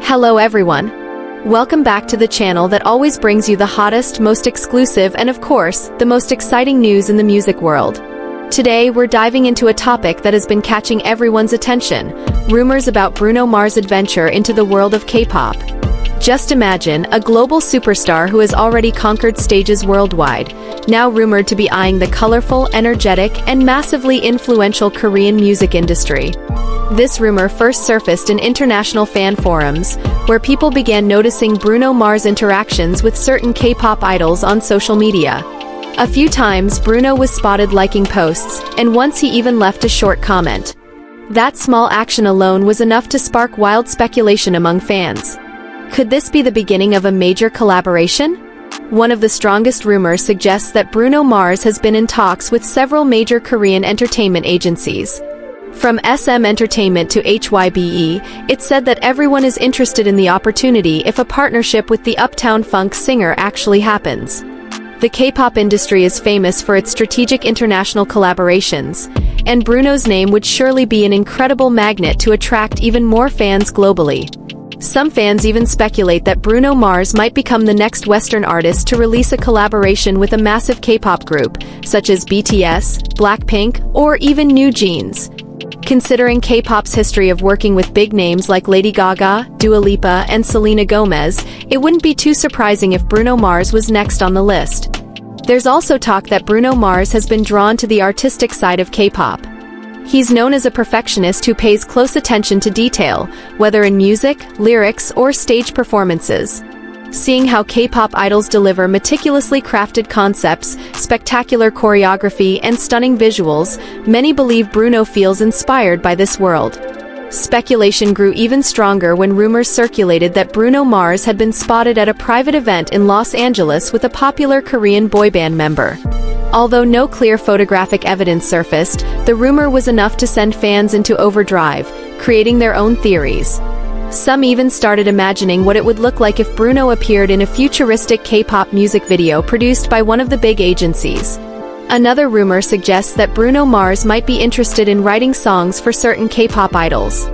Hello everyone. Welcome back to the channel that always brings you the hottest, most exclusive, and of course, the most exciting news in the music world. Today, we're diving into a topic that has been catching everyone's attention: rumors about Bruno Mars' adventure into the world of K-pop. Just imagine, a global superstar who has already conquered stages worldwide, now rumored to be eyeing the colorful, energetic, and massively influential Korean music industry. This rumor first surfaced in international fan forums, where people began noticing Bruno Mars' interactions with certain K-pop idols on social media. A few times, Bruno was spotted liking posts, and once he even left a short comment. That small action alone was enough to spark wild speculation among fans. Could this be the beginning of a major collaboration? One of the strongest rumors suggests that Bruno Mars has been in talks with several major Korean entertainment agencies. From SM Entertainment to HYBE, it's said that everyone is interested in the opportunity if a partnership with the Uptown Funk singer actually happens. The K-pop industry is famous for its strategic international collaborations, and Bruno's name would surely be an incredible magnet to attract even more fans globally. Some fans even speculate that Bruno Mars might become the next Western artist to release a collaboration with a massive K-pop group, such as BTS, Blackpink, or even New Jeans. Considering K-pop's history of working with big names like Lady Gaga, Dua Lipa, and Selena Gomez, it wouldn't be too surprising if Bruno Mars was next on the list. There's also talk that Bruno Mars has been drawn to the artistic side of K-pop. He's known as a perfectionist who pays close attention to detail, whether in music, lyrics, or stage performances. Seeing how K-pop idols deliver meticulously crafted concepts, spectacular choreography, and stunning visuals, many believe Bruno feels inspired by this world. Speculation grew even stronger when rumors circulated that Bruno Mars had been spotted at a private event in Los Angeles with a popular Korean boy band member. Although no clear photographic evidence surfaced, the rumor was enough to send fans into overdrive, creating their own theories. Some even started imagining what it would look like if Bruno appeared in a futuristic K-pop music video produced by one of the big agencies. Another rumor suggests that Bruno Mars might be interested in writing songs for certain K-pop idols.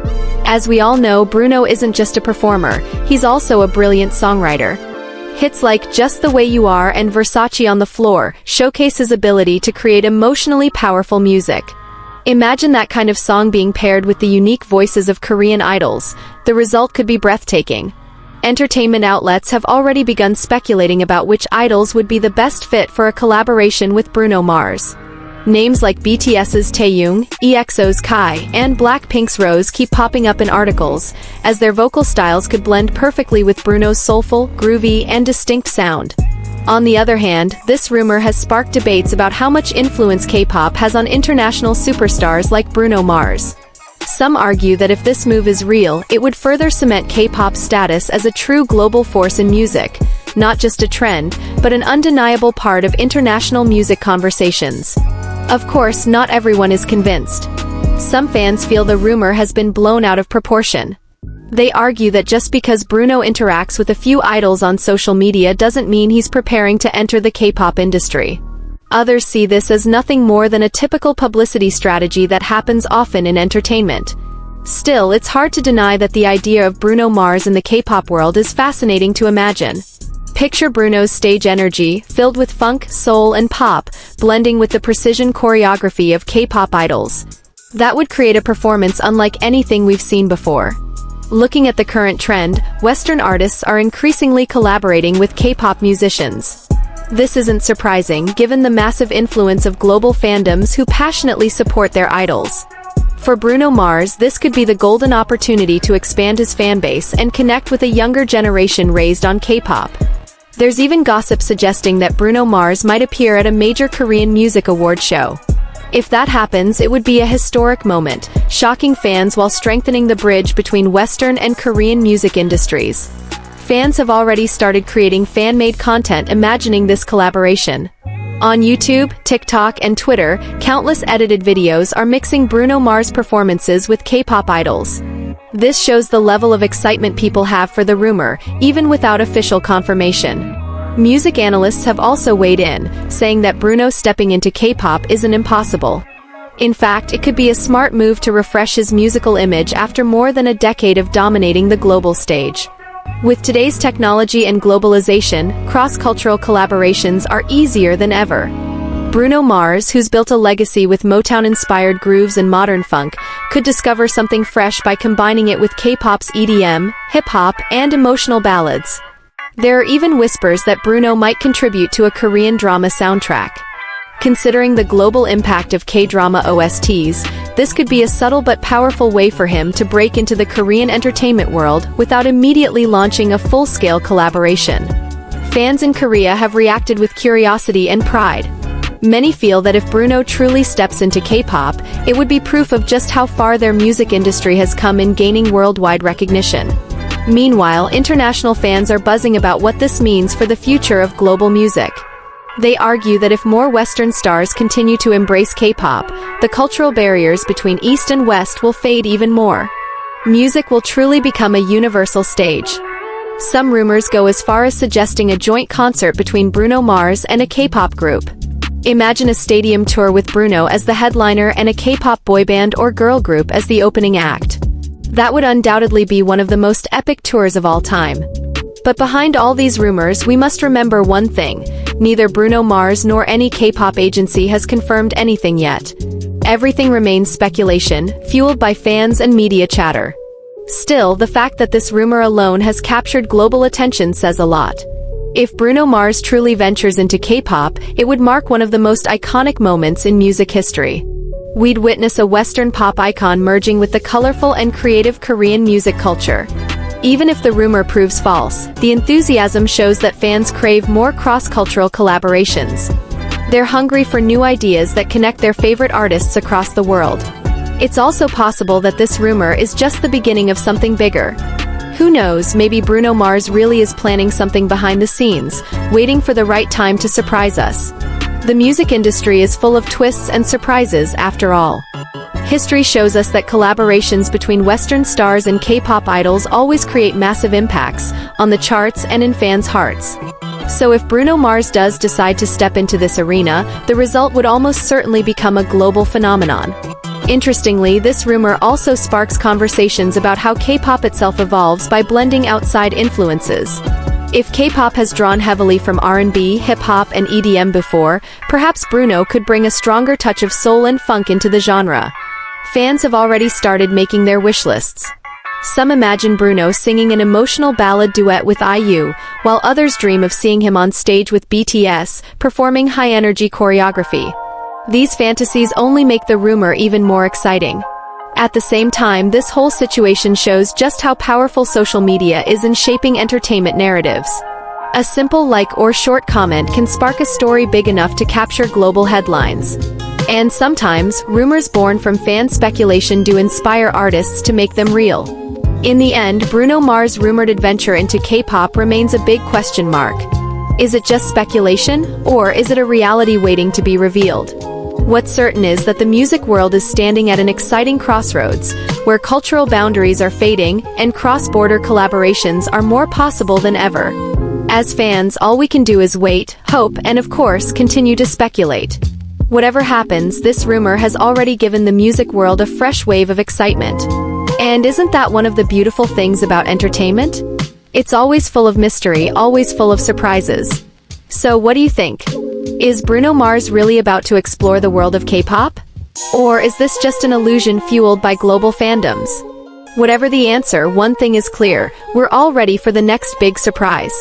As we all know, Bruno isn't just a performer, he's also a brilliant songwriter. Hits like Just the Way You Are and Versace on the Floor showcase his ability to create emotionally powerful music. Imagine that kind of song being paired with the unique voices of Korean idols. The result could be breathtaking. Entertainment outlets have already begun speculating about which idols would be the best fit for a collaboration with Bruno Mars. Names like BTS's Taehyung, EXO's Kai, and Blackpink's Rose keep popping up in articles, as their vocal styles could blend perfectly with Bruno's soulful, groovy, and distinct sound. On the other hand, this rumor has sparked debates about how much influence K-pop has on international superstars like Bruno Mars. Some argue that if this move is real, it would further cement K-pop's status as a true global force in music, not just a trend, but an undeniable part of international music conversations. Of course, not everyone is convinced. Some fans feel the rumor has been blown out of proportion. They argue that just because Bruno interacts with a few idols on social media doesn't mean he's preparing to enter the K-pop industry. Others see this as nothing more than a typical publicity strategy that happens often in entertainment. Still, it's hard to deny that the idea of Bruno Mars in the K-pop world is fascinating to imagine. Picture Bruno's stage energy, filled with funk, soul, and pop, blending with the precision choreography of K-pop idols. That would create a performance unlike anything we've seen before. Looking at the current trend, Western artists are increasingly collaborating with K-pop musicians. This isn't surprising, given the massive influence of global fandoms who passionately support their idols. For Bruno Mars, this could be the golden opportunity to expand his fanbase and connect with a younger generation raised on K-pop. There's even gossip suggesting that Bruno Mars might appear at a major Korean music award show. If that happens, it would be a historic moment, shocking fans while strengthening the bridge between Western and Korean music industries. Fans have already started creating fan-made content imagining this collaboration. On YouTube, TikTok, and Twitter, countless edited videos are mixing Bruno Mars performances with K-pop idols. This shows the level of excitement people have for the rumor, even without official confirmation. Music analysts have also weighed in, saying that Bruno stepping into K-pop isn't impossible. In fact, it could be a smart move to refresh his musical image after more than a decade of dominating the global stage. With today's technology and globalization, cross-cultural collaborations are easier than ever. Bruno Mars, who's built a legacy with Motown-inspired grooves and modern funk, could discover something fresh by combining it with K-pop's EDM, hip-hop, and emotional ballads. There are even whispers that Bruno might contribute to a Korean drama soundtrack. Considering the global impact of K-drama OSTs, this could be a subtle but powerful way for him to break into the Korean entertainment world without immediately launching a full-scale collaboration. Fans in Korea have reacted with curiosity and pride. Many feel that if Bruno truly steps into K-pop, it would be proof of just how far their music industry has come in gaining worldwide recognition. Meanwhile, international fans are buzzing about what this means for the future of global music. They argue that if more Western stars continue to embrace K-pop, the cultural barriers between East and West will fade even more. Music will truly become a universal stage. Some rumors go as far as suggesting a joint concert between Bruno Mars and a K-pop group. Imagine a stadium tour with Bruno as the headliner and a K-pop boy band or girl group as the opening act. That would undoubtedly be one of the most epic tours of all time. But behind all these rumors, we must remember one thing: neither Bruno Mars nor any K-pop agency has confirmed anything yet. Everything remains speculation, fueled by fans and media chatter. Still, the fact that this rumor alone has captured global attention says a lot. If Bruno Mars truly ventures into K-pop, it would mark one of the most iconic moments in music history. We'd witness a Western pop icon merging with the colorful and creative Korean music culture. Even if the rumor proves false, the enthusiasm shows that fans crave more cross-cultural collaborations. They're hungry for new ideas that connect their favorite artists across the world. It's also possible that this rumor is just the beginning of something bigger. Who knows, maybe Bruno Mars really is planning something behind the scenes, waiting for the right time to surprise us. The music industry is full of twists and surprises, after all. History shows us that collaborations between Western stars and K-pop idols always create massive impacts, on the charts and in fans' hearts. So if Bruno Mars does decide to step into this arena, the result would almost certainly become a global phenomenon. Interestingly, this rumor also sparks conversations about how K-pop itself evolves by blending outside influences. If K-pop has drawn heavily from R&B, hip-hop, and EDM before, perhaps Bruno could bring a stronger touch of soul and funk into the genre. Fans have already started making their wish lists. Some imagine Bruno singing an emotional ballad duet with IU, while others dream of seeing him on stage with BTS, performing high-energy choreography. These fantasies only make the rumor even more exciting. At the same time, this whole situation shows just how powerful social media is in shaping entertainment narratives. A simple like or short comment can spark a story big enough to capture global headlines. And sometimes, rumors born from fan speculation do inspire artists to make them real. In the end, Bruno Mars' rumored adventure into K-pop remains a big question mark. Is it just speculation, or is it a reality waiting to be revealed? What's certain is that the music world is standing at an exciting crossroads, where cultural boundaries are fading and cross-border collaborations are more possible than ever. As fans, all we can do is wait, hope, and of course, continue to speculate. Whatever happens, this rumor has already given the music world a fresh wave of excitement. And isn't that one of the beautiful things about entertainment? It's always full of mystery, always full of surprises. So what do you think? Is Bruno Mars really about to explore the world of K-pop? Or is this just an illusion fueled by global fandoms? Whatever the answer, one thing is clear: we're all ready for the next big surprise.